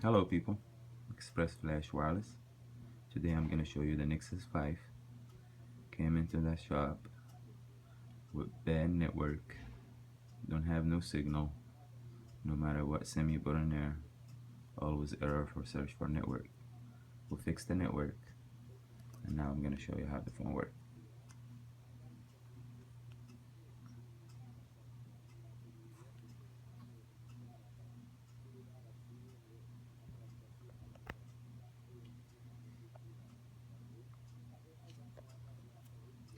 Hello people, Express Flash Wireless. Today I'm going to show you the Nexus 5. Came into the shop with bad network, don't have no signal, no matter what SIM you put in there, always error for search for network. We'll fix the network, and now I'm going to show you how the phone works.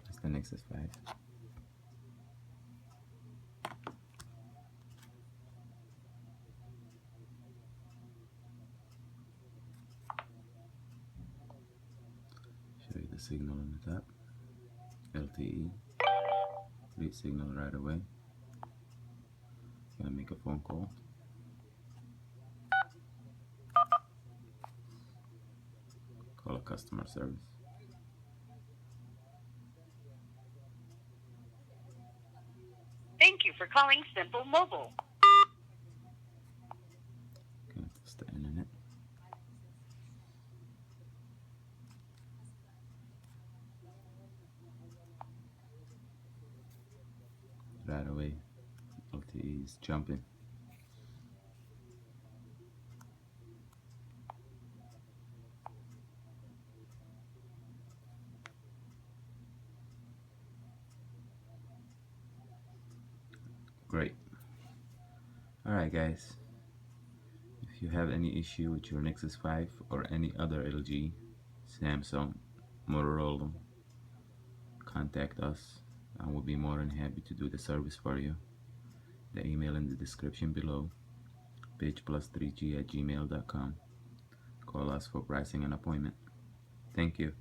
That's the Nexus 5. Show you the signal on the top, LTE, read signal right away. Gonna make a phone call. Call a customer service. Thank you for calling Simple Mobile. Gonna test the internet. Right away, LTE is jumping. Great. Alright guys, if you have any issue with your Nexus 5 or any other LG, Samsung, Motorola, contact us and we'll be more than happy to do the service for you. The email in the description below, pageplus3g@gmail.com. Call us for pricing and appointment. Thank you.